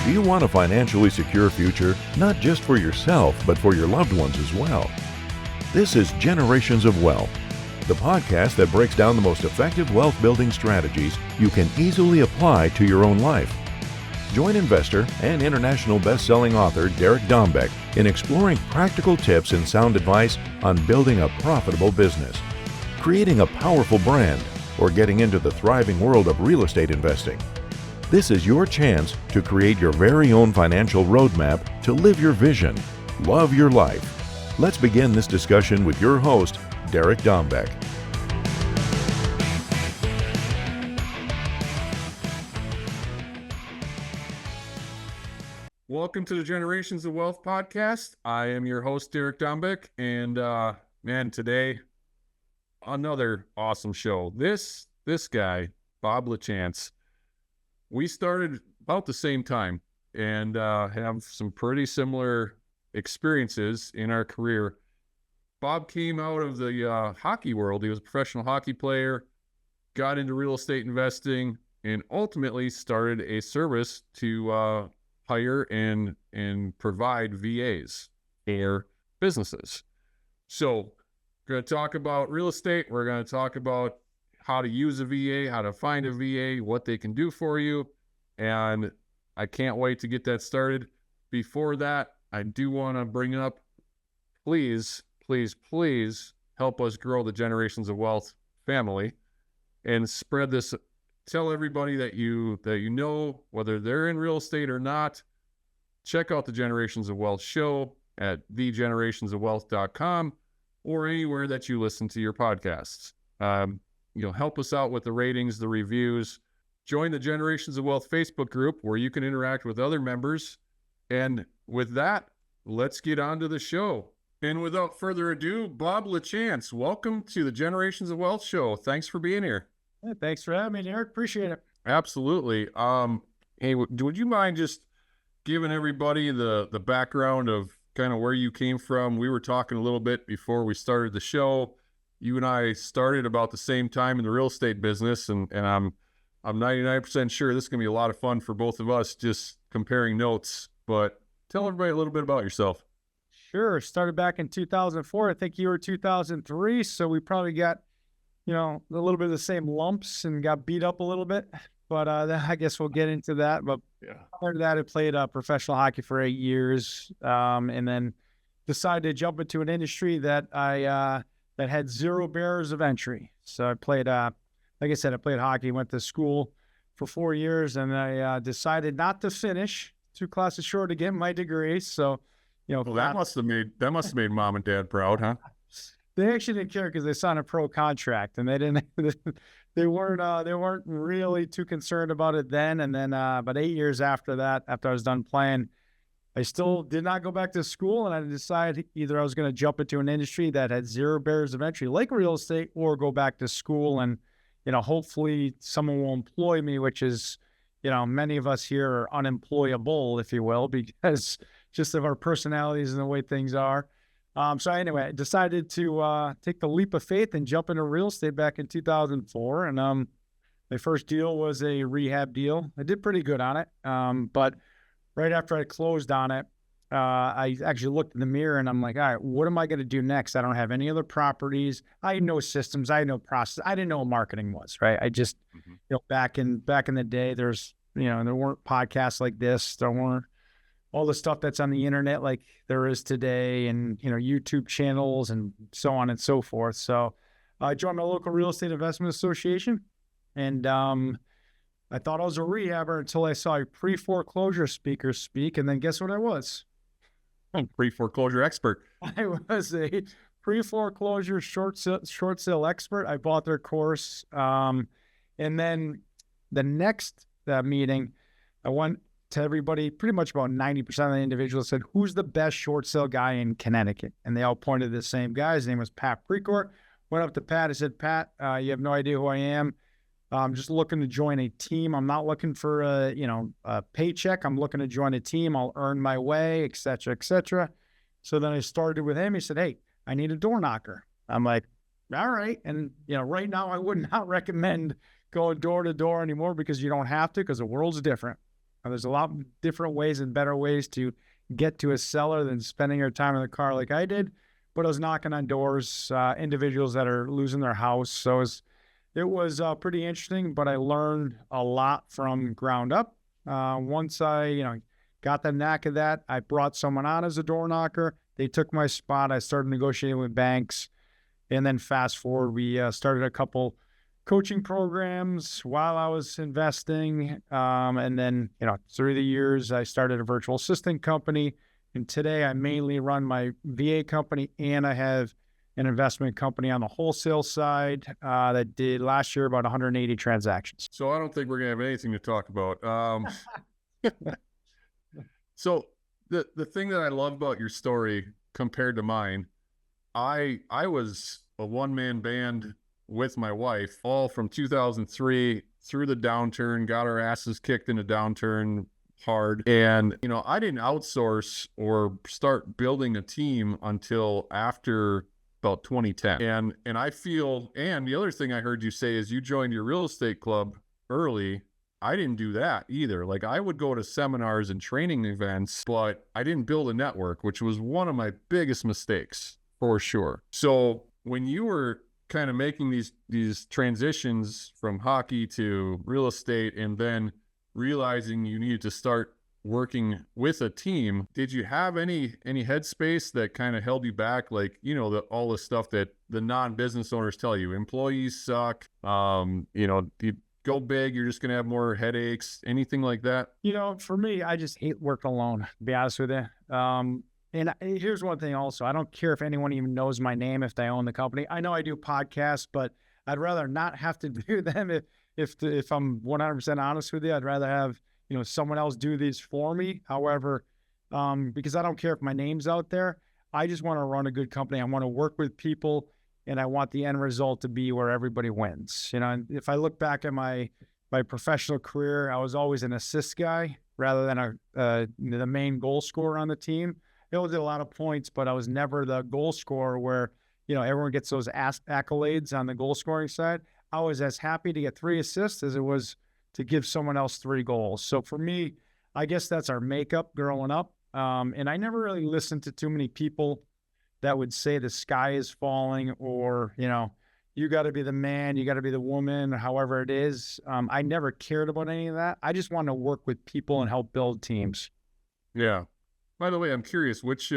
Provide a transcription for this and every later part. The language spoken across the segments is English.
Do you want a financially secure future, not just for yourself, but for your loved ones as well? This is Generations of Wealth, the podcast that breaks down the most effective wealth building strategies you can easily apply to your own life. Join investor and international best-selling author Derek Dombeck in exploring practical tips and sound advice on building a profitable business, creating a powerful brand, or getting into the thriving world of real estate investing. This is your chance to create your very own financial roadmap to live your vision, love your life. Let's begin this discussion with your host, Derek Dombeck. Welcome to the Generations of Wealth podcast. I am your host, Derek Dombeck, and today, another awesome show. This guy, Bob Lachance, we started about the same time and have some pretty similar experiences in our career. Bob came out of the hockey world. He was a professional hockey player, got into real estate investing, and ultimately started a service to hire and provide VAs for businesses. So we're going to talk about real estate. We're going to talk about how to use a VA, how to find a VA, what they can do for you. And I can't wait to get that started. Before that, I do want to bring up, please help us grow the Generations of Wealth family and spread this. Tell everybody that you know, whether they're in real estate or not. Check out the Generations of Wealth show at thegenerationsofwealth.com or anywhere that you listen to your podcasts. Help us out with the ratings, the reviews. Join the Generations of Wealth Facebook group where you can interact with other members. And with that, let's get on to the show. And without further ado, Bob Lachance, welcome to the Generations of Wealth show. Thanks for being here. Yeah, thanks for having me, Eric. Appreciate it. Absolutely. Hey, would you mind just giving everybody the background of kind of where you came from? We were talking a little bit before we started the show. You and I started about the same time in the real estate business, and I'm 99% sure this is going to be a lot of fun for both of us just comparing notes. But tell everybody a little bit about yourself. Sure. Started back in 2004. I think you were 2003, so we probably got a little bit of the same lumps and got beat up a little bit, but I guess we'll get into that. But prior to that, I played professional hockey for 8 years, and then decided to jump into an industry that that had zero barriers of entry. So I played, like I said, I played hockey, went to school for 4 years, and I decided not to finish, 2 classes short to get my degree. So, well, that must have made mom and dad proud, huh? They actually didn't care because they signed a pro contract, and they weren't really too concerned about it then. And then about 8 years after that, after I was done playing, I still did not go back to school, and I decided either I was going to jump into an industry that had zero barriers of entry, like real estate, or go back to school and, hopefully someone will employ me, which is, many of us here are unemployable, if you will, because just of our personalities and the way things are. So anyway, I decided to take the leap of faith and jump into real estate back in 2004. And my first deal was a rehab deal. I did pretty good on it. But right after I closed on it, I actually looked in the mirror and I'm like, all right, what am I going to do next? I don't have any other properties. I had no systems. I had no process. I didn't know what marketing was, right? I just, back in the day, there weren't podcasts like this. There weren't all the stuff that's on the internet like there is today, and, YouTube channels and so on and so forth. So I joined my local real estate investment association, and I thought I was a rehabber until I saw a pre-foreclosure speaker speak. And then guess what I was? Pre-foreclosure expert. I was a pre-foreclosure short sale expert. I bought their course. And then the next meeting, I went to everybody, pretty much about 90% of the individuals said, who's the best short sale guy in Connecticut? And they all pointed to the same guy. His name was Pat Precourt. Went up to Pat. I said, Pat, you have no idea who I am. I'm just looking to join a team. I'm not looking for a paycheck. I'm looking to join a team. I'll earn my way, et cetera, et cetera. So then I started with him. He said, hey, I need a door knocker. I'm like, all right. And, right now I would not recommend going door to door anymore because you don't have to, because the world's different. There's a lot of different ways and better ways to get to a seller than spending your time in the car like I did. But I was knocking on doors, individuals that are losing their house. So it was pretty interesting, but I learned a lot from ground up. Once I, got the knack of that, I brought someone on as a door knocker. They took my spot. I started negotiating with banks. And then fast forward, we started a couple coaching programs while I was investing. And then, through the years, I started a virtual assistant company. And today I mainly run my VA company, and I have an investment company on the wholesale side that did last year about 180 transactions. So I don't think we're going to have anything to talk about. So the thing that I love about your story compared to mine, I was a one-man band with my wife, all from 2003 through the downturn, got our asses kicked in a downturn hard. And, I didn't outsource or start building a team until after about 2010. And I feel, and the other thing I heard you say is you joined your real estate club early. I didn't do that either. Like, I would go to seminars and training events, but I didn't build a network, which was one of my biggest mistakes for sure. So when you were kind of making these transitions from hockey to real estate, and then realizing you needed to start working with a team, did you have any headspace that kind of held you back? Like, all the stuff that the non-business owners tell you, employees suck, you go big, you're just going to have more headaches, anything like that? For me, I just hate working alone, to be honest with you. And here's one thing also, I don't care if anyone even knows my name if they own the company. I know I do podcasts, but I'd rather not have to do them if I'm 100% honest with you. I'd rather have, someone else do these for me. However, because I don't care if my name's out there, I just want to run a good company. I want to work with people, and I want the end result to be where everybody wins. And if I look back at my professional career, I was always an assist guy rather than the main goal scorer on the team. I did a lot of points, but I was never the goal scorer where, everyone gets those accolades on the goal scoring side. I was as happy to get 3 assists as it was to give someone else 3 goals. So for me, I guess that's our makeup growing up. And I never really listened to too many people that would say the sky is falling, or, you got to be the man, you got to be the woman, however it is. I never cared about any of that. I just wanted to work with people and help build teams. Yeah. By the way, I'm curious, which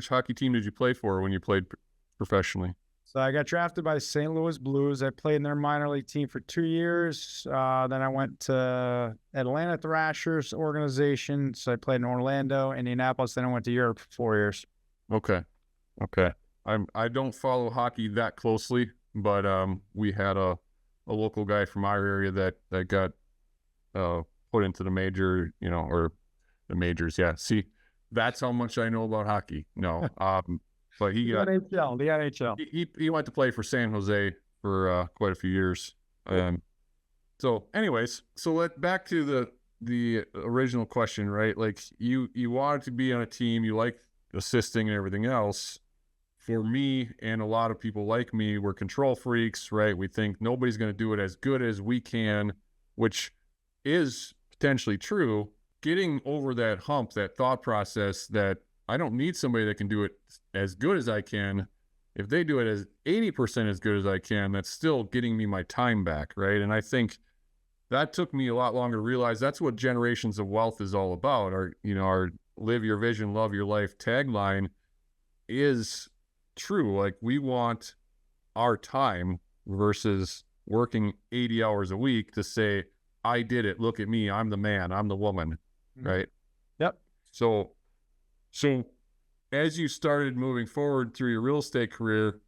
hockey team did you play for when you played professionally? So I got drafted by the St. Louis Blues. I played in their minor league team for 2 years. Then I went to Atlanta Thrashers organization. So I played in Orlando, Indianapolis. Then I went to Europe for 4 years. Okay. I don't follow hockey that closely, but we had a local guy from our area that got put into the major, or the majors. Yeah. See, that's how much I know about hockey. No, but he got the NHL. He went to play for San Jose for quite a few years. So, anyways, back to the original question, right? Like, you wanted to be on a team, you like assisting and everything else. For me, and a lot of people like me, we're control freaks, right? We think nobody's going to do it as good as we can, which is potentially true. Getting over that hump, that thought process that I don't need somebody that can do it as good as I can. If they do it as 80% as good as I can, that's still getting me my time back, right? And I think that took me a lot longer to realize that's what Generations of Wealth is all about. Our live your vision, love your life tagline is true. Like, we want our time versus working 80 hours a week to say, I did it. Look at me. I'm the man. I'm the woman. Right. Yep. So as you started moving forward through your real estate career,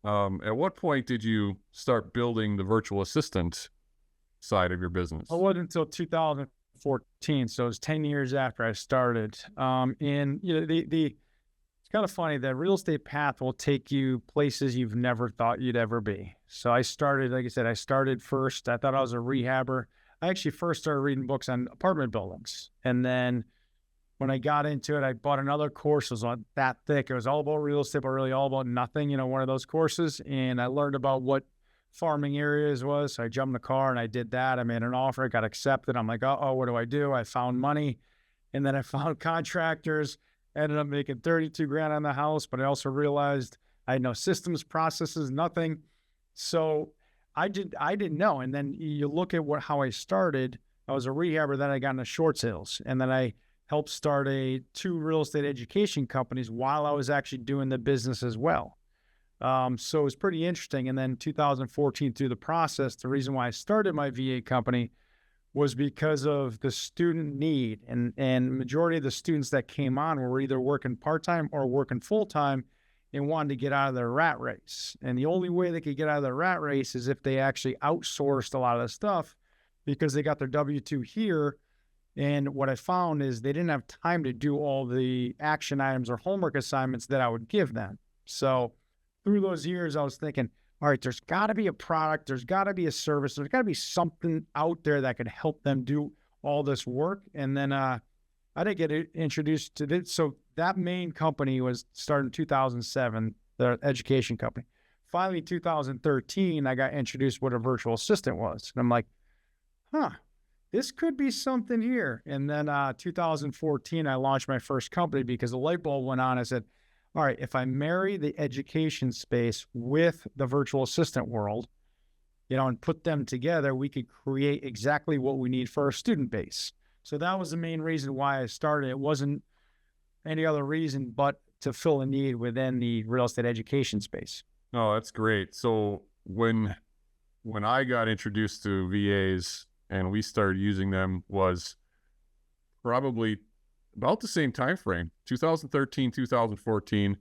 at what point did you start building the virtual assistant side of your business? It wasn't until 2014. So it was 10 years after I started. And it's kind of funny that real estate path will take you places you've never thought you'd ever be. So I started, like I said, first, I thought I was a rehabber. I actually first started reading books on apartment buildings. And then when I got into it, I bought another course. It was not that thick. It was all about real estate, but really all about nothing, one of those courses. And I learned about what farming areas was. So I jumped in the car and I did that. I made an offer, got accepted. I'm like, oh, what do? I found money. And then I found contractors, ended up making 32 grand on the house, but I also realized I had no systems, processes, nothing. So I didn't know. And then you look at how I started. I was a rehabber, then I got into short sales, and then I helped start 2 real estate education companies while I was actually doing the business as well. So it was pretty interesting. And then 2014 through the process, the reason why I started my VA company was because of the student need. And majority of the students that came on were either working part-time or working full-time and wanted to get out of their rat race. And the only way they could get out of the rat race is if they actually outsourced a lot of the stuff, because they got their W-2 here. And what I found is they didn't have time to do all the action items or homework assignments that I would give them. So through those years, I was thinking, all right, there's got to be a product, there's got to be a service, there's got to be something out there that could help them do all this work. And then I didn't get introduced to this. So that main company was started in 2007, the education company. Finally, 2013, I got introduced what a virtual assistant was. And I'm like, this could be something here. And then 2014, I launched my first company because the light bulb went on. I said, all right, if I marry the education space with the virtual assistant world, and put them together, we could create exactly what we need for our student base. So that was the main reason why I started. It wasn't any other reason but to fill a need within the real estate education space. Oh, that's great. So when I got introduced to VAs and we started using them was probably about the same time frame, 2013, 2014.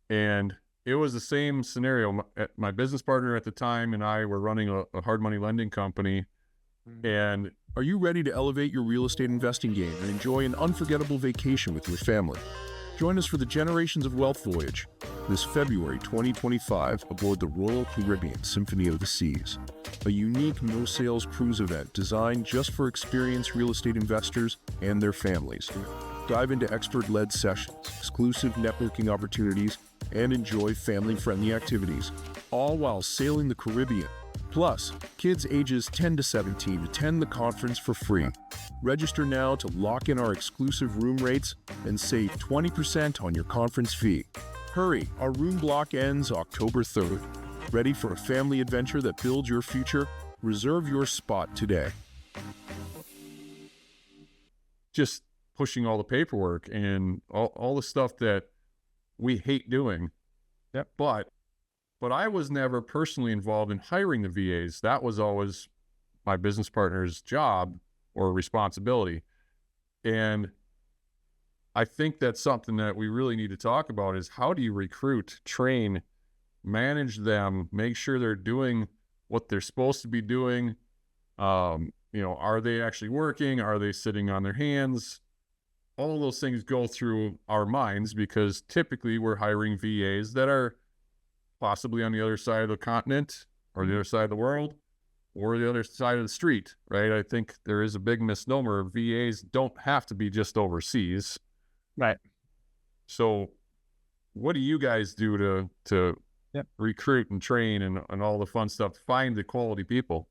And it was the same scenario. My business partner at the time and I were running a hard money lending company. And are you ready to elevate your real estate investing game and enjoy an unforgettable vacation with your family? Join us for the Generations of Wealth voyage this February 2025 aboard the Royal Caribbean Symphony of the Seas, a unique no-sales cruise event designed just for experienced real estate investors and their families. Dive into expert-led sessions, exclusive networking opportunities, and enjoy family-friendly activities, all while sailing the Caribbean. Plus, kids ages 10 to 17 attend the conference for free. Register now to lock in our exclusive room rates and save 20% on your conference fee. Hurry, our room block ends October 3rd. Ready for a family adventure that builds your future? Reserve your spot today. just pushing all the paperwork and all the stuff that we hate doing. Yep. But I was never personally involved in hiring the VAs. That was always my business partner's job or responsibility. And I think that's something that we really need to talk about is how do you recruit, train, manage them, make sure they're doing what they're supposed to be doing. Are they actually working? Are they sitting on their hands? All of those things go through our minds because typically we're hiring VAs that are possibly on the other side of the continent or the other side of the world or the other side of the street, right? I think there is a big misnomer. VAs don't have to be just overseas. Right. So what do you guys do to recruit and train and all the fun stuff, find the quality people?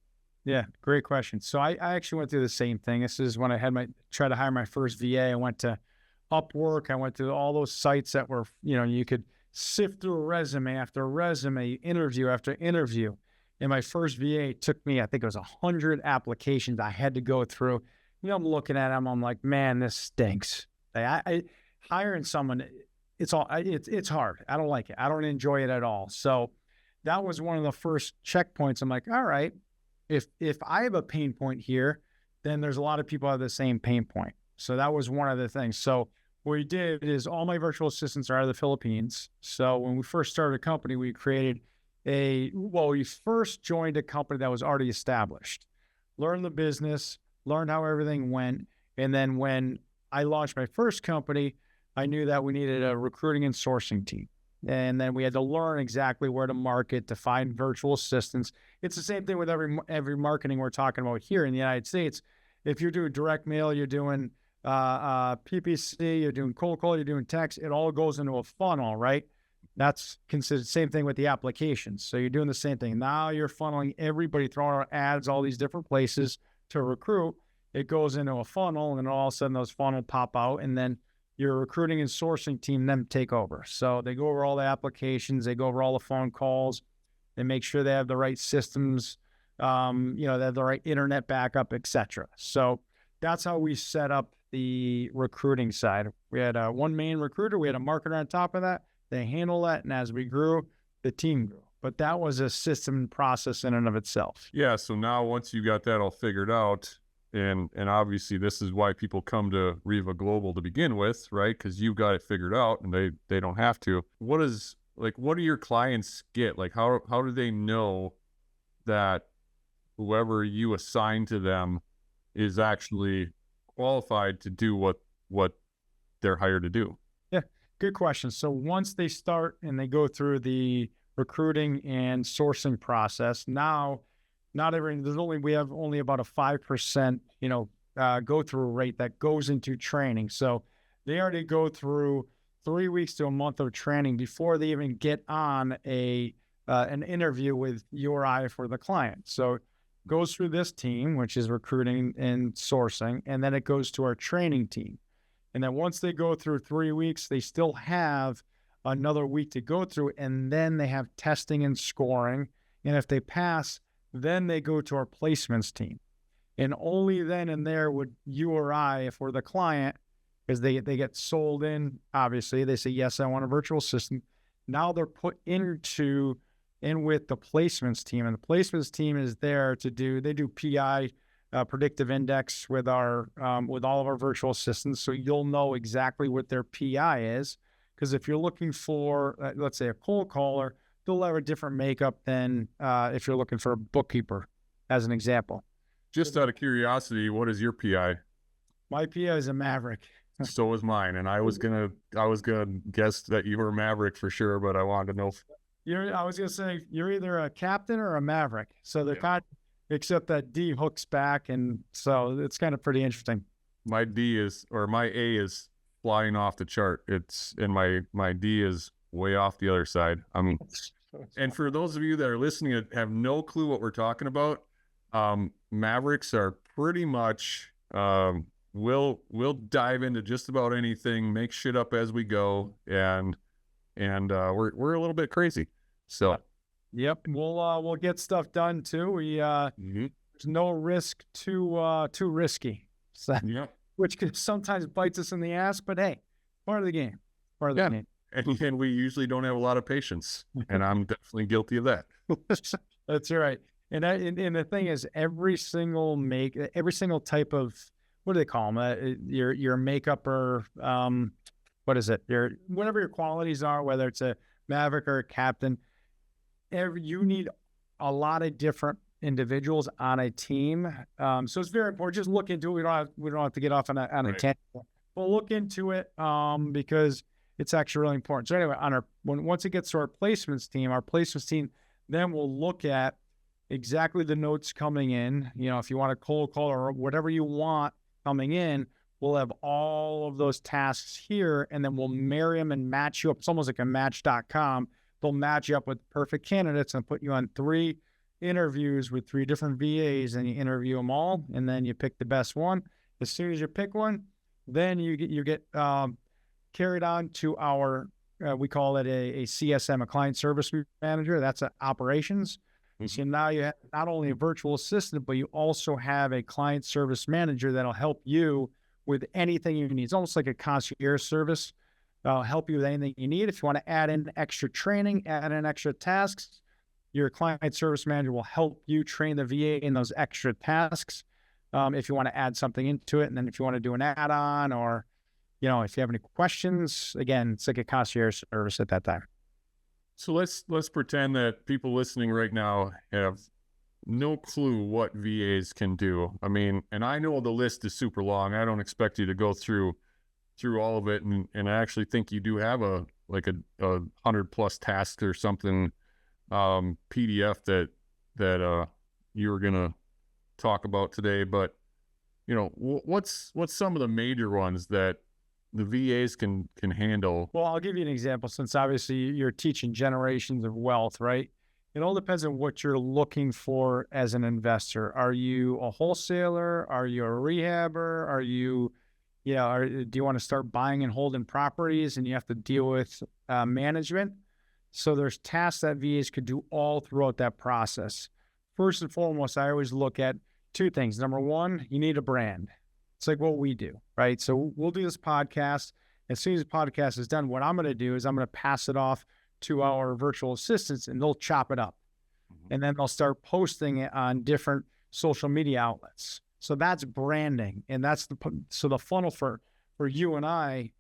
Yeah, great question. So I actually went through the same thing. This is when I had tried to hire my first VA. I went to Upwork. I went to all those sites that were, you could sift through resume after resume, interview after interview. And my first VA took me, I think it was 100 applications I had to go through. I'm looking at them. I'm like, man, this stinks. I hiring someone, it's hard. I don't like it. I don't enjoy it at all. So that was one of the first checkpoints. I'm like, all right, if I have a pain point here, then there's a lot of people who have the same pain point. So that was one of the things. So what we did is all my virtual assistants are out of the Philippines. So when we first started a company, we created we first joined a company that was already established, learned the business, learned how everything went. And then when I launched my first company, I knew that we needed a recruiting and sourcing team. And then we had to learn exactly where to market, to find virtual assistants. It's the same thing with every marketing we're talking about here in the United States. If you're doing direct mail, you're doing PPC, you're doing cold call, you're doing text, it all goes into a funnel, right? That's considered same thing with the applications. So you're doing the same thing. Now you're funneling everybody, throwing out ads, all these different places to recruit. It goes into a funnel, and all of a sudden those funnel pop out, and then your recruiting and sourcing team then take over. So they go over all the applications, they go over all the phone calls, they make sure they have the right systems, they have the right internet backup, etc. So that's how we set up the recruiting side. We had one main recruiter, we had a marketer on top of that. They handle that, and as we grew, the team grew. But that was a system process in and of itself. Yeah. So now once you got that all figured out, and obviously this is why people come to REVA Global to begin with, right? Because you've got it figured out, and they don't have to. What do your clients get? Like, how do they know that whoever you assign to them is actually qualified to do what they're hired to do? Yeah, good question. So once they start and they go through the recruiting and sourcing process, now we have only about a 5%, go through rate that goes into training. So they already go through 3 weeks to a month of training before they even get on an interview with you or I for the client. So it goes through this team, which is recruiting and sourcing, and then it goes to our training team. And then once they go through 3 weeks, they still have another week to go through, and then they have testing and scoring. And if they pass, then they go to our placements team. And only then and there would you or I, if we're the client, because they get sold in, obviously, they say, yes, I want a virtual assistant. Now they're put in with the placements team. And the placements team is there they do PI, predictive index with all of our virtual assistants. So you'll know exactly what their PI is. Because if you're looking for, let's say, a cold caller, they'll have a different makeup than if you're looking for a bookkeeper, as an example. Just out of curiosity, what is your PI? My PI is a Maverick. So is mine, and I was gonna guess that you were a Maverick for sure, but I wanted to know. I was gonna say you're either a captain or a Maverick. So they're kind of, except that D hooks back, and so it's kind of pretty interesting. My my A is flying off the chart. And my D is way off the other side. And for those of you that are listening that have no clue what we're talking about, Mavericks are pretty much we'll dive into just about anything, make shit up as we go, and we're a little bit crazy. So yep, we'll get stuff done too. There's no risk too risky. So, yep. Which sometimes bites us in the ass, but hey, part of the game. Part of the game. And we usually don't have a lot of patience, and I'm definitely guilty of that. That's right. And the thing is, every single type of, what do they call them? Your makeup or what is it? Whatever your qualities are, whether it's a Maverick or a captain, you need a lot of different individuals on a team. So it's very important. Just look into it. We don't have to get off on a tangent. We'll look into it because it's actually really important. So anyway, once it gets to our placements team then will look at exactly the notes coming in. If you want a cold call or whatever you want coming in, we'll have all of those tasks here, and then we'll marry them and match you up. It's almost like a match.com. They'll match you up with perfect candidates and put you on 3 interviews with 3 different VAs, and you interview them all, and then you pick the best one. As soon as you pick one, then you get carried on to our, we call it a CSM, a client service manager. That's operations. Mm-hmm. So now you have not only a virtual assistant, but you also have a client service manager that'll help you with anything you need. It's almost like a concierge service. Help you with anything you need. If you want to add in extra training, add in extra tasks, your client service manager will help you train the VA in those extra tasks. If you want to add something into it, and then if you want to do an add-on, or if you have any questions, again, it's like a concierge service at that time. So let's pretend that people listening right now have no clue what VAs can do. And I know the list is super long. I don't expect you to go through all of it, and I actually think you do have a 100+ tasks or something PDF that you were gonna talk about today. But what's some of the major ones that the VAs can handle. Well, I'll give you an example, since obviously you're teaching generations of wealth, right? It all depends on what you're looking for as an investor. Are you a wholesaler? Are you a rehabber? Are you, do you want to start buying and holding properties and you have to deal with management? So there's tasks that VAs could do all throughout that process. First and foremost, I always look at two things. Number one, you need a brand. It's like what we do, right? So we'll do this podcast. As soon as the podcast is done, what I'm going to do is I'm going to pass it off to our virtual assistants and they'll chop it up. And then they'll start posting it on different social media outlets. So that's branding. And that's the funnel for you and I,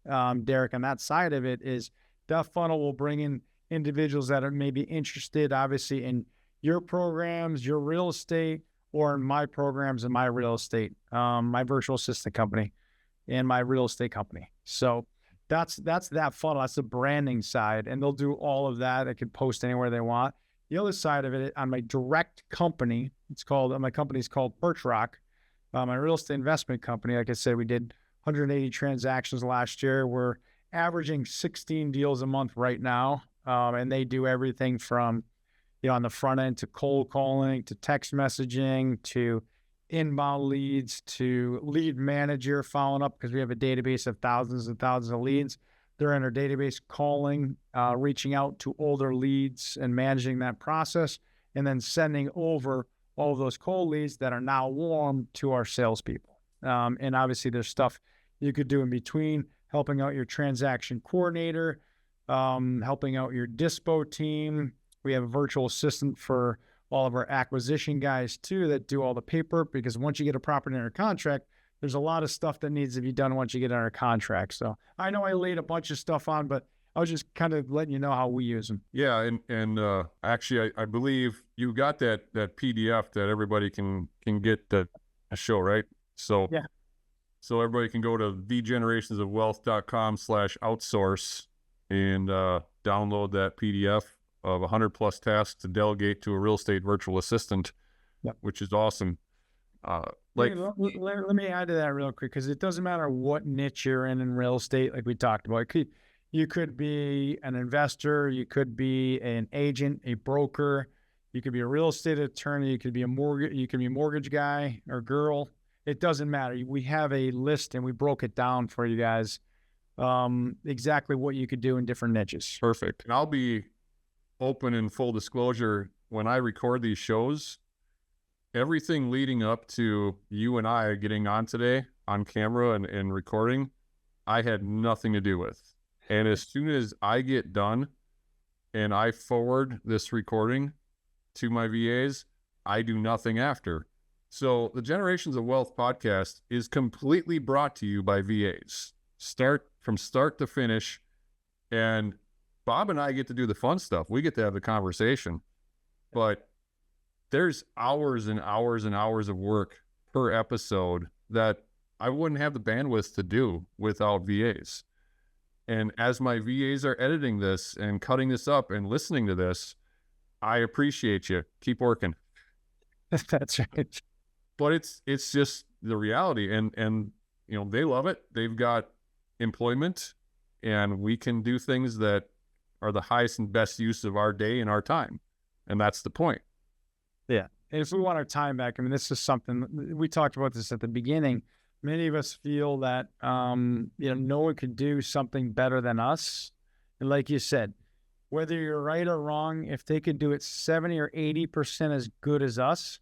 Derek, on that side of it is that funnel will bring in individuals that are maybe interested, obviously, in your programs, your real estate, or in my programs and my real estate, my virtual assistant company and my real estate company. So that's that funnel. That's the branding side. And they'll do all of that. They can post anywhere they want. The other side of it, on my direct company, my company's called Perch Rock, my real estate investment company. Like I said, we did 180 transactions last year. We're averaging 16 deals a month right now. And they do everything from, on the front end to cold calling, to text messaging, to inbound leads, to lead manager following up, because we have a database of thousands and thousands of leads. They're in our database calling, reaching out to older leads and managing that process, and then sending over all of those cold leads that are now warm to our salespeople. And obviously there's stuff you could do in between, helping out your transaction coordinator, helping out your dispo team. We have a virtual assistant for all of our acquisition guys too that do all the paperwork, because once you get a property under contract, there's a lot of stuff that needs to be done once you get under contract. So I know I laid a bunch of stuff on, but I was just kind of letting you know how we use them. Yeah, and actually, I believe you got that PDF that everybody can get a show, right? So yeah. So everybody can go to thegenerationsofwealth.com/outsource and download that PDF of 100 plus tasks to delegate to a real estate virtual assistant, yep. Which is awesome. Let me add to that real quick, because it doesn't matter what niche you're in real estate, like we talked about. You could be an investor, you could be an agent, a broker, you could be a real estate attorney, you could be a mortgage guy or girl. It doesn't matter. We have a list and we broke it down for you guys, exactly what you could do in different niches. Perfect. And I'll be open and full disclosure, when I record these shows, everything leading up to you and I getting on today on camera and recording, I had nothing to do with. And as soon as I get done and I forward this recording to my VAs, I do nothing after. So the Generations of Wealth podcast is completely brought to you by VAs, from start to finish. And Bob and I get to do the fun stuff. We get to have the conversation, but there's hours and hours and hours of work per episode that I wouldn't have the bandwidth to do without VAs. And as my VAs are editing this and cutting this up and listening to this, I appreciate you. Keep working. That's right. But it's just the reality. And they love it. They've got employment, and we can do things that are the highest and best use of our day and our time. And that's the point. Yeah. And if we want our time back, I mean, this is something, we talked about this at the beginning. Many of us feel that, no one could do something better than us. And like you said, whether you're right or wrong, if they could do it 70 or 80% as good as us,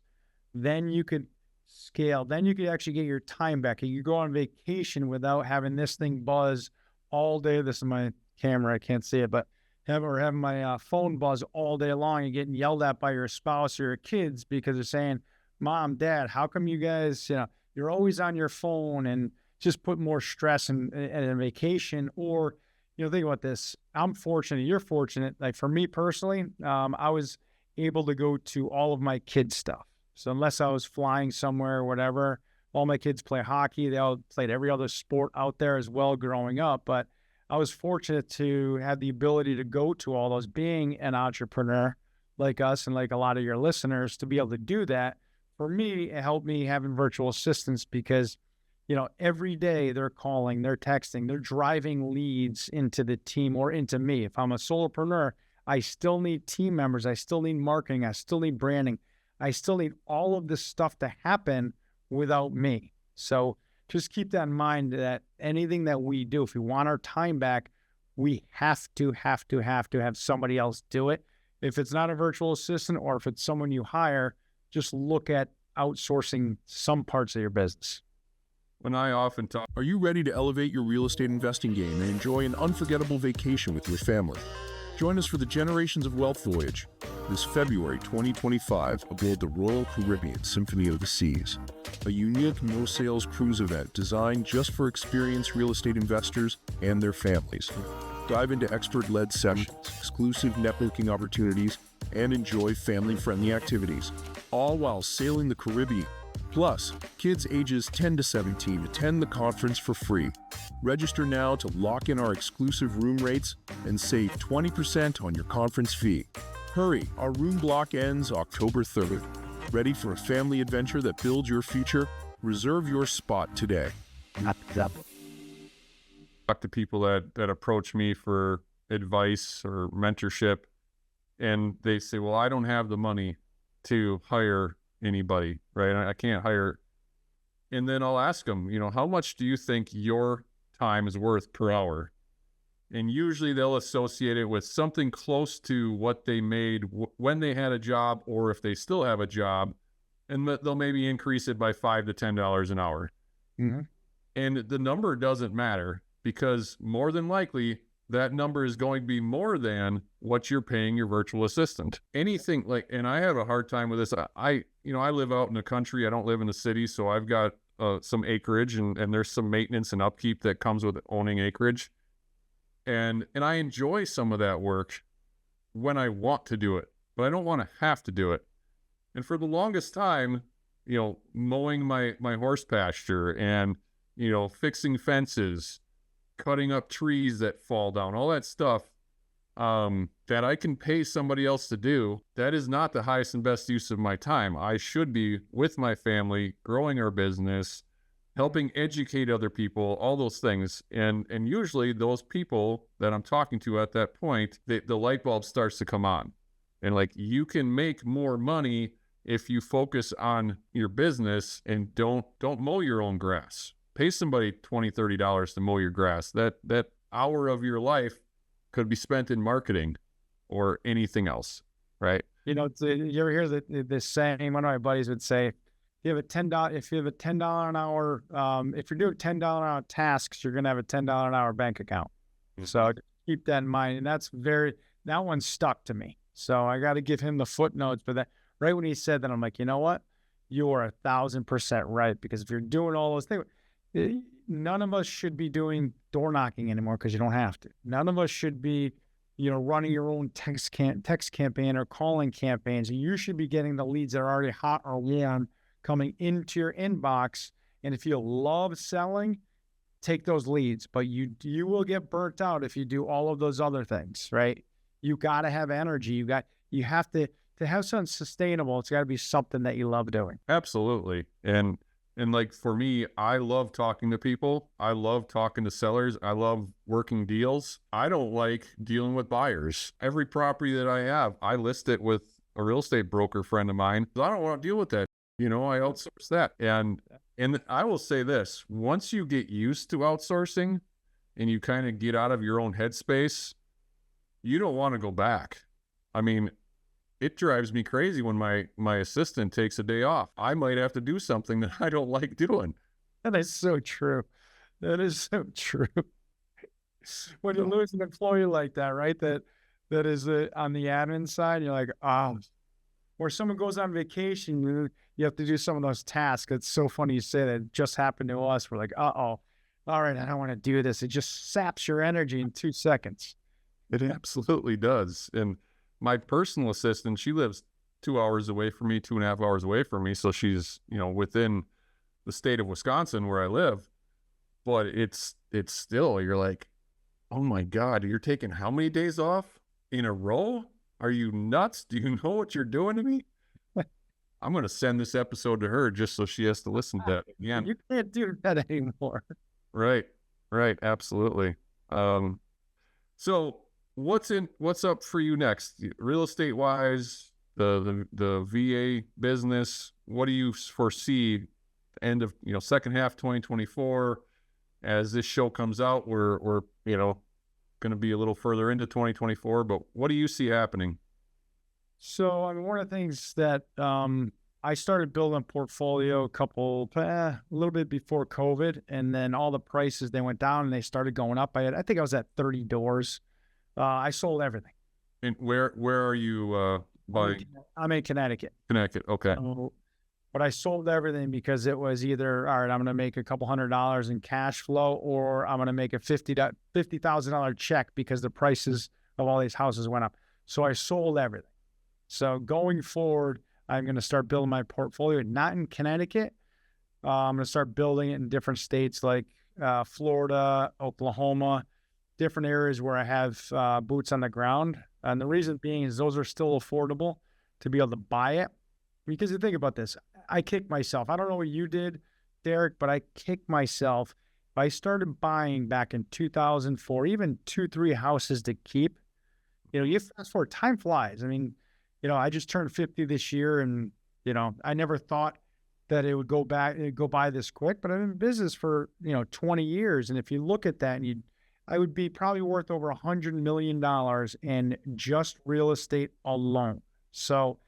then you could scale. Then you could actually get your time back. You go on vacation without having this thing buzz all day. This is my camera. I can't see it, but having my phone buzz all day long and getting yelled at by your spouse or your kids because they're saying, Mom, Dad, how come you guys, you're always on your phone, and just put more stress in a vacation. Or, think about this. I'm fortunate. You're fortunate. Like for me personally, I was able to go to all of my kids' stuff. So unless I was flying somewhere or whatever, all my kids play hockey. They all played every other sport out there as well growing up. But I was fortunate to have the ability to go to all those, being an entrepreneur like us and like a lot of your listeners, to be able to do that. For me, it helped me having virtual assistants, because every day they're calling, they're texting, they're driving leads into the team or into me. If I'm a solopreneur, I still need team members. I still need marketing. I still need branding. I still need all of this stuff to happen without me. So just keep that in mind, that anything that we do, if we want our time back, we have to have somebody else do it. If it's not a virtual assistant, or if it's someone you hire, just look at outsourcing some parts of your business. When I often talk, Are you ready to elevate your real estate investing game and enjoy an unforgettable vacation with your family? Join us for the Generations of Wealth voyage this February 2025 aboard the Royal Caribbean Symphony of the Seas, a unique no-sales cruise event designed just for experienced real estate investors and their families. Dive into expert-led sessions, exclusive networking opportunities, and enjoy family-friendly activities, all while sailing the Caribbean. Plus, kids ages 10 to 17 attend the conference for free. Register now to lock in our exclusive room rates and save 20% on your conference fee. Hurry, our room block ends October 3rd. Ready for a family adventure that builds your future? Reserve your spot today. talk to people that approach me for advice or mentorship, and they say, well, I don't have the money to hire anybody, right? I can't hire. And then I'll ask them, how much do you think your time is worth per hour? And usually they'll associate it with something close to what they made when they had a job, or if they still have a job, and they'll maybe increase it by $5 to $10 an hour. Mm-hmm. And the number doesn't matter, because more than likely that number is going to be more than what you're paying your virtual assistant. Anything like, and I have a hard time with this. I live out in the country. I don't live in the city. So I've got some acreage, and there's some maintenance and upkeep that comes with owning acreage. And I enjoy some of that work when I want to do it, but I don't want to have to do it. And for the longest time, mowing my horse pasture and, fixing fences, cutting up trees that fall down, all that stuff that I can pay somebody else to do, that is not the highest and best use of my time. I should be with my family, growing our business, helping educate other people, all those things. And usually those people that I'm talking to at that point, the light bulb starts to come on. And like, you can make more money if you focus on your business and don't mow your own grass. Pay somebody $20, $30 to mow your grass. That hour of your life could be spent in marketing or anything else, right? You ever hear this saying? One of my buddies would say, if you have a $10 an hour, if you're doing $10 an hour tasks, you're going to have a $10 an hour bank account. Mm-hmm. So keep that in mind. And that one stuck to me. So I got to give him the footnotes. But that right when he said that, I'm like, you know what? You are 1,000% right. Because if you're doing all those things, none of us should be doing door knocking anymore, because you don't have to. None of us should be, running your own text campaign or calling campaigns. You should be getting the leads that are already hot or warm coming into your inbox. And if you love selling, take those leads, but you will get burnt out if you do all of those other things, right? You got to have energy. You have to have something sustainable. It's got to be something that you love doing. Absolutely. And like, for me, I love talking to people. I love talking to sellers. I love working deals. I don't like dealing with buyers. Every property that I have, I list it with a real estate broker friend of mine. I don't want to deal with that. I outsource that. And I will say this, once you get used to outsourcing and you kind of get out of your own headspace, you don't want to go back. I mean, it drives me crazy when my assistant takes a day off. I might have to do something that I don't like doing. That is so true. That is so true. When you lose an employee like that, right? That is on the admin side, you're like, or someone goes on vacation, you have to do some of those tasks. It's so funny you say that. It just happened to us. We're like, all right, I don't want to do this. It just saps your energy in 2 seconds. It absolutely does. And my personal assistant, she lives 2 hours away from me, 2.5 hours away from me. So she's, within the state of Wisconsin where I live. But it's still, you're like, oh my God, you're taking how many days off in a row? Are you nuts? Do you know what you're doing to me? I'm going to send this episode to her just so she has to listen to that again. You can't do that anymore. Right. Absolutely. So what's up for you next? Real estate wise, the VA business, what do you foresee end of, second half 2024? As this show comes out, we're going to be a little further into 2024, but what do you see happening? So, I mean, one of the things that I started building a portfolio a little bit before COVID, and then all the prices, they went down and they started going up. I think I was at 30 doors. I sold everything. And where are you buying? I'm in Connecticut. Connecticut, okay. But I sold everything because it was either, all right, I'm going to make a couple $100 in cash flow, or I'm going to make a $50,000 check because the prices of all these houses went up. So I sold everything. So going forward, I'm going to start building my portfolio, not in Connecticut. I'm going to start building it in different states like Florida, Oklahoma, different areas where I have boots on the ground. And the reason being is those are still affordable to be able to buy it. Because you think about this, I kicked myself. I don't know what you did, Derek, but I kicked myself. I started buying back in 2004, even 2-3 houses to keep. You fast forward, time flies. I mean, I just turned 50 this year, and, I never thought that it would go by this quick, but I've been in business for, 20 years. And if you look at that, I would be probably worth over $100 million in just real estate alone. So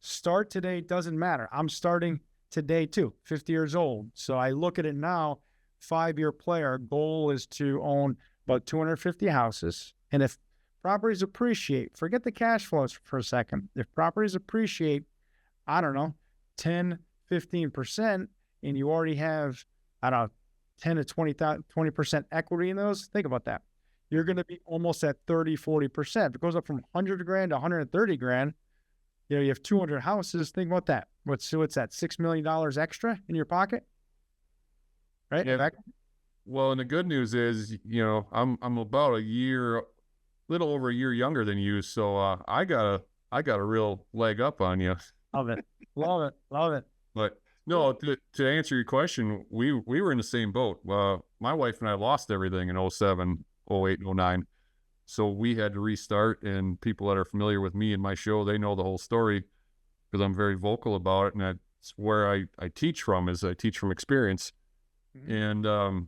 start today, doesn't matter. I'm starting today too, 50 years old. So I look at it now, 5-year play. Our goal is to own about 250 houses. And if properties appreciate, forget the cash flows for a second. If properties appreciate, I don't know, 10, 15%, and you already have, 10 to 20% equity in those, think about that. You're going to be almost at 30, 40%. If it goes up from 100 grand to 130 grand, you have 200 houses. Think about that. What's that? $6 million extra in your pocket, right? Yeah. Well, and the good news is, I'm about little over a year younger than you, so I got a real leg up on you. Love it. But no, to answer your question, we were in the same boat. My wife and I lost everything in 07, 08, 09. So we had to restart, and people that are familiar with me and my show, they know the whole story because I'm very vocal about it. And that's where I teach from, is I teach from experience. Mm-hmm.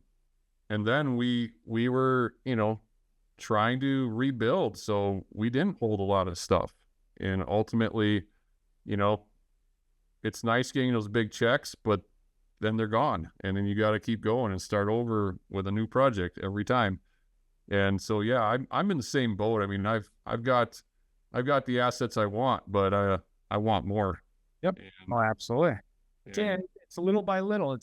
And then we were, trying to rebuild. So we didn't hold a lot of stuff. And ultimately, it's nice getting those big checks, but then they're gone. And then you got to keep going and start over with a new project every time. And so, yeah, I'm in the same boat. I mean, I've got the assets I want, but I want more. Yep. Absolutely. It's a little by little.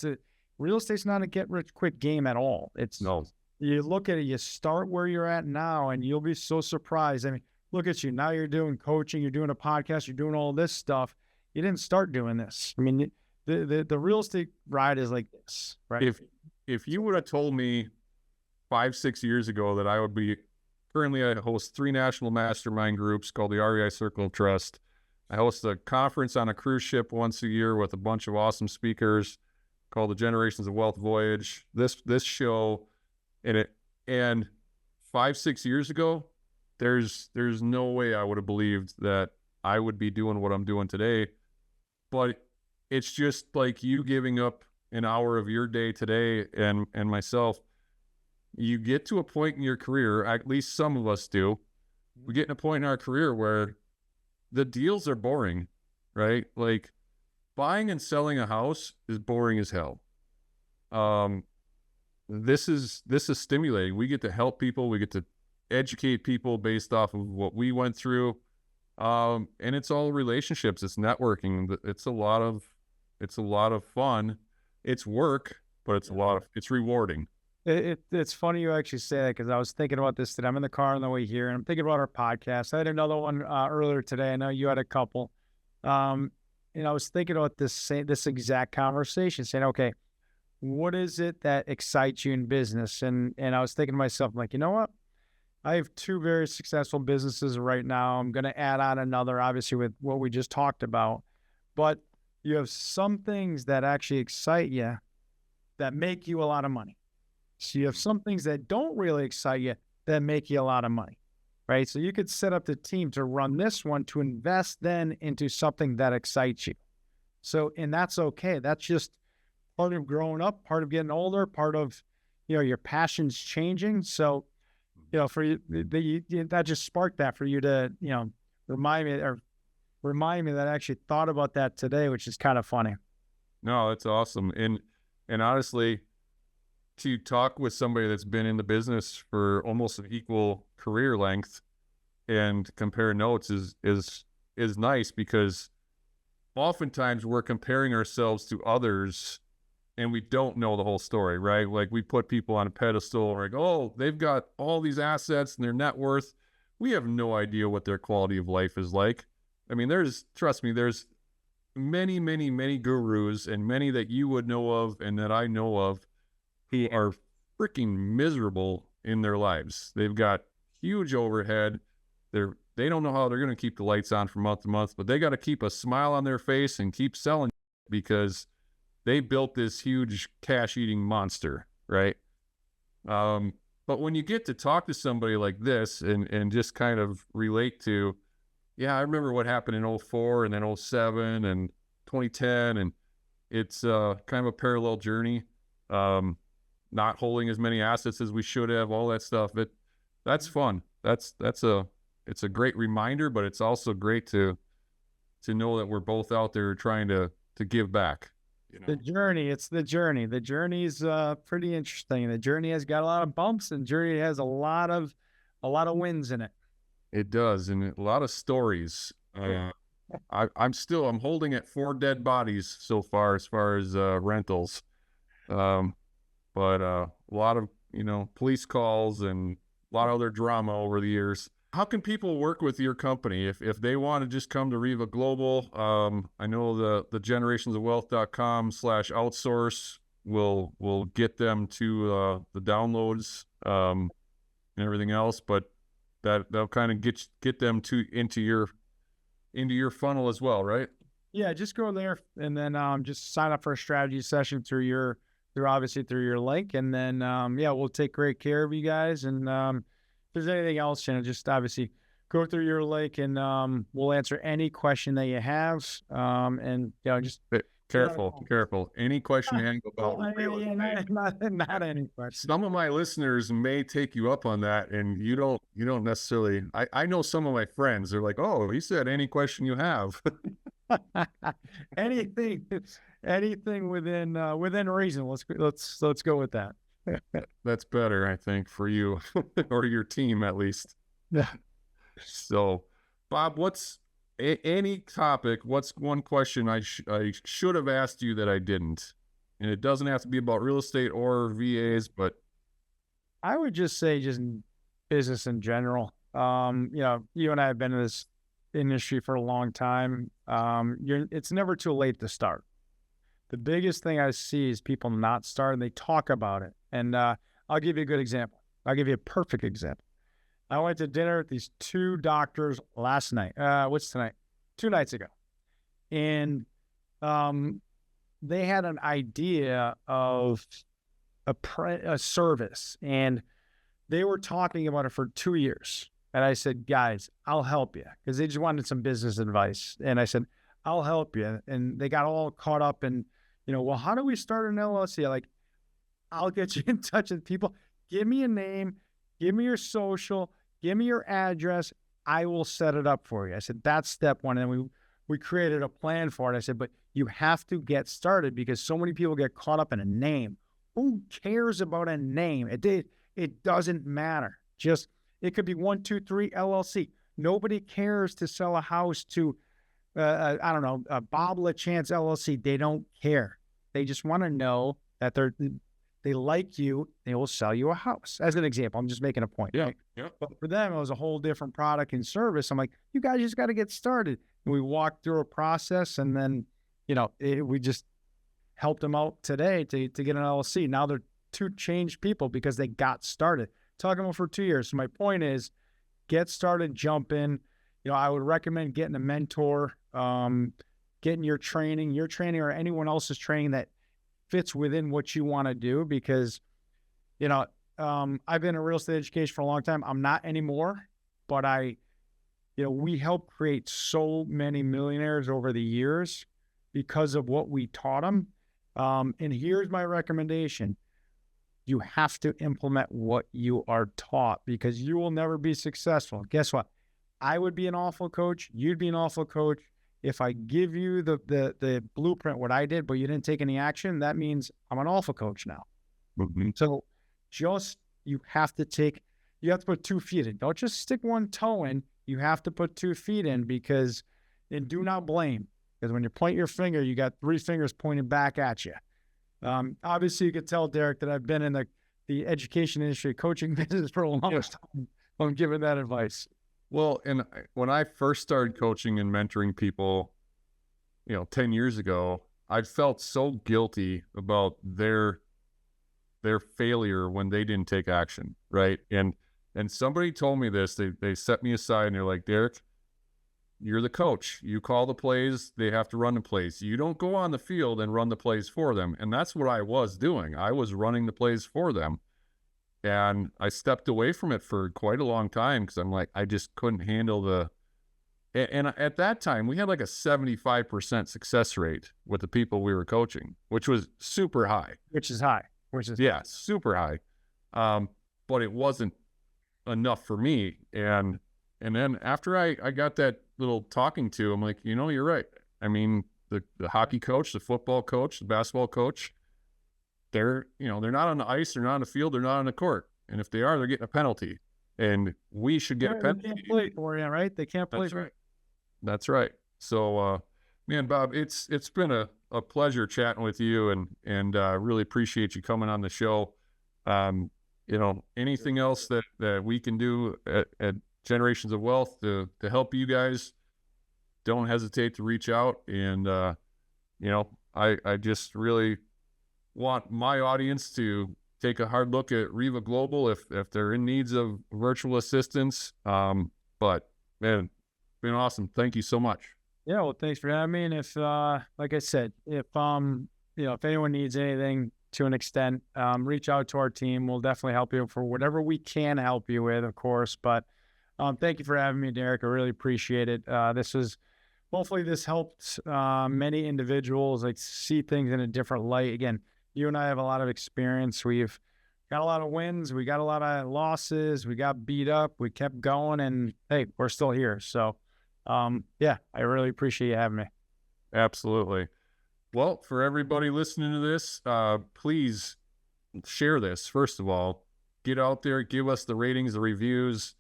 Real estate's not a get rich quick game at all. No. You look at it, you start where you're at now, and you'll be so surprised. I mean, look at you now. You're doing coaching, you're doing a podcast, you're doing all this stuff. You didn't start doing this. I mean, the real estate ride is like this, right? If you would have told me 5-6 years ago that I would be, currently I host 3 national mastermind groups called the REI Circle of Trust. I host a conference on a cruise ship once a year with a bunch of awesome speakers called the Generations of Wealth Voyage. This show, and 5-6 years ago, there's no way I would have believed that I would be doing what I'm doing today. But it's just like you giving up an hour of your day today, and myself. You get to a point in your career, at least some of us do, we get in a point in our career where the deals are boring, right? Like buying and selling a house is boring as hell. This is stimulating. We get to help people. We get to educate people based off of what we went through. And it's all relationships. It's networking. It's a lot of fun. It's work, but it's rewarding. It's funny you actually say that, because I was thinking about this today. I'm in the car on the way here, and I'm thinking about our podcast. I had another one earlier today. I know you had a couple. I was thinking about this exact conversation, saying, okay, what is it that excites you in business? And I was thinking to myself, I'm like, you know what? I have 2 very successful businesses right now. I'm going to add on another, obviously, with what we just talked about. But you have some things that actually excite you that make you a lot of money. So you have some things that don't really excite you that make you a lot of money, right? So you could set up the team to run this one to invest then into something that excites you. So, and that's okay. That's just part of growing up, part of getting older, part of, your passions changing. So, for you, that just sparked that for you to, remind me that I actually thought about that today, which is kind of funny. No, that's awesome. And honestly, to talk with somebody that's been in the business for almost an equal career length and compare notes is nice, because oftentimes we're comparing ourselves to others and we don't know the whole story, right? Like, we put people on a pedestal and we're like, oh, they've got all these assets and their net worth. We have no idea what their quality of life is like. I mean, trust me, there's many, many, many gurus, and many that you would know of and that I know of, who are freaking miserable in their lives. They've got huge overhead. They don't know how they're going to keep the lights on from month to month, but they got to keep a smile on their face and keep selling because they built this huge cash-eating monster, right? But when you get to talk to somebody like this and just kind of relate to, yeah, I remember what happened in 04 and then 07 and 2010, and it's kind of a parallel journey. Not holding as many assets as we should have, all that stuff. That's fun. It's a great reminder, but it's also great to know that we're both out there trying to give back. The journey, it's the journey. The journey's pretty interesting. The journey has got a lot of bumps, and the journey has a lot of wins in it. It does, and a lot of stories. I'm holding at 4 dead bodies so far as rentals. But a lot of, police calls and a lot of other drama over the years. How can people work with your company if they want to just come to REVA Global? I know the generationsofwealth.com/outsource will get them to the downloads and everything else, but that'll kind of get them into your funnel as well, right? Yeah, just go there and then just sign up for a strategy session through your link, and then we'll take great care of you guys. And if there's anything else, just obviously go through your link, and we'll answer any question that you have. And just careful. Any question you have about not any question. Some of my listeners may take you up on that, and you don't necessarily. I know some of my friends. They're like, "Oh, he said any question you have." Anything within reason. Let's go with that. That's better, I think, for you or your team at least. Yeah. So, Bob, what's any topic? What's one question I should have asked you that I didn't? And it doesn't have to be about real estate or VAs, but I would just say just business in general. You and I have been in this industry for a long time. It's never too late to start. The biggest thing I see is people not starting. They talk about it. And I'll give you a good example. I'll give you a perfect example. I went to dinner with these 2 doctors last night. What's tonight? 2 nights ago. And they had an idea of a service. And they were talking about it for 2 years. And I said, guys, I'll help you. Because they just wanted some business advice. And I said, I'll help you. And they got all caught up in, well, how do we start an LLC? Like, I'll get you in touch with people. Give me a name. Give me your social. Give me your address. I will set it up for you. I said, that's step 1. And we created a plan for it. I said, but you have to get started because so many people get caught up in a name. Who cares about a name? It doesn't matter. Just, it could be 1, 2, 3 LLC. Nobody cares to sell a house to, Bob Lachance LLC. They don't care. They just want to know that they like you. They will sell you a house. As an example, I'm just making a point. Yeah. Right? Yeah. But for them, it was a whole different product and service. I'm like, you guys just got to get started. And we walked through a process, and then, we just helped them out today to get an LLC. Now they're 2 changed people because they got started. Talking about for 2 years. So my point is, get started, jump in. I would recommend getting a mentor. getting your training or anyone else's training that fits within what you want to do. Because, I've been in real estate education for a long time. I'm not anymore, but we helped create so many millionaires over the years because of what we taught them. And here's my recommendation. You have to implement what you are taught, because you will never be successful. Guess what? I would be an awful coach. You'd be an awful coach. If I give you the blueprint, what I did, but you didn't take any action, that means I'm an awful coach now. Mm-hmm. So you have to put 2 feet in. Don't just stick one toe in. You have to put 2 feet in, and do not blame. Because when you point your finger, you got 3 fingers pointing back at you. Obviously, you could tell, Derek, that I've been in the education industry, coaching business for a long time. I'm giving that advice. Well, and when I first started coaching and mentoring people, 10 years ago, I felt so guilty about their failure when they didn't take action, right? And somebody told me this. They set me aside and they're like, Derek, you're the coach. You call the plays. They have to run the plays. You don't go on the field and run the plays for them. And that's what I was doing. I was running the plays for them. And I stepped away from it for quite a long time because I'm like, I just couldn't handle and at that time, we had like a 75% success rate with the people we were coaching, which was super high. Yeah, super high. But it wasn't enough for me. And then after I got that little talking to, I'm like, you're right. I mean, the hockey coach, the football coach, the basketball coach, they're not on the ice, they're not on the field, they're not on the court. And if they are, they're getting a penalty. And we should get a penalty. They can't play for you, right? They can't play for you. That's right. So, man, Bob, it's been a pleasure chatting with you, and really appreciate you coming on the show. Anything else that we can do at Generations of Wealth to help you guys, don't hesitate to reach out. And, I just really want my audience to take a hard look at REVA Global if they're in needs of virtual assistance. But man, been awesome. Thank you so much. Yeah, well, thanks for having me. And if, like I said, if anyone needs anything to an extent, reach out to our team. We'll definitely help you for whatever we can help you with, of course. But thank you for having me, Derek. I really appreciate it. Hopefully this helped many individuals see things in a different light. Again, you and I have a lot of experience. We've got a lot of wins. We got a lot of losses. We got beat up. We kept going, and hey, we're still here. So, I really appreciate you having me. Absolutely. Well, for everybody listening to this, please share this. First of all, get out there, give us the ratings, the reviews,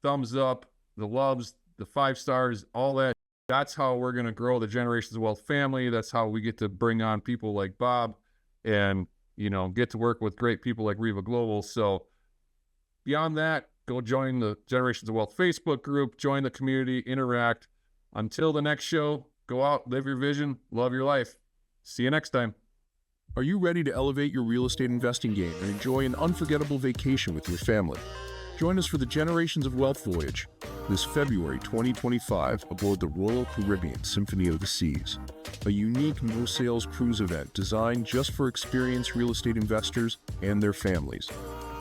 thumbs up, the loves, the 5 stars, all that. That's how we're going to grow the Generations of Wealth family. That's how we get to bring on people like Bob and, get to work with great people like REVA Global. So beyond that, go join the Generations of Wealth Facebook group, join the community, interact. Until the next show, go out, live your vision, love your life. See you next time. Are you ready to elevate your real estate investing game and enjoy an unforgettable vacation with your family? Join us for the Generations of Wealth Voyage this February 2025 aboard the Royal Caribbean Symphony of the Seas, a unique no-sales cruise event designed just for experienced real estate investors and their families.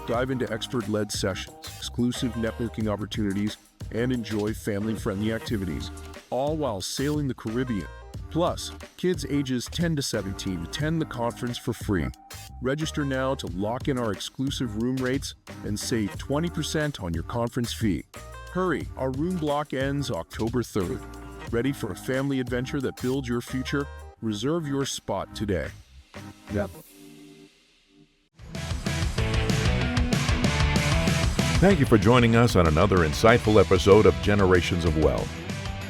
Dive into expert-led sessions, exclusive networking opportunities, and enjoy family-friendly activities, all while sailing the Caribbean. Plus, kids ages 10 to 17 attend the conference for free. Register now to lock in our exclusive room rates and save 20% on your conference fee. Hurry, our room block ends October 3rd. Ready for a family adventure that builds your future? Reserve your spot today. Yep. Thank you for joining us on another insightful episode of Generations of Wealth.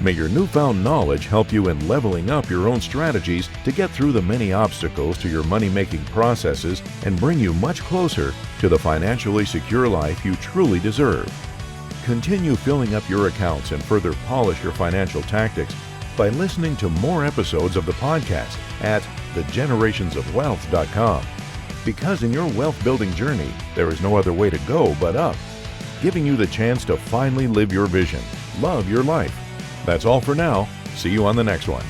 May your newfound knowledge help you in leveling up your own strategies to get through the many obstacles to your money-making processes and bring you much closer to the financially secure life you truly deserve. Continue filling up your accounts and further polish your financial tactics by listening to more episodes of the podcast at thegenerationsofwealth.com. Because in your wealth-building journey, there is no other way to go but up, giving you the chance to finally live your vision, love your life. That's all for now. See you on the next one.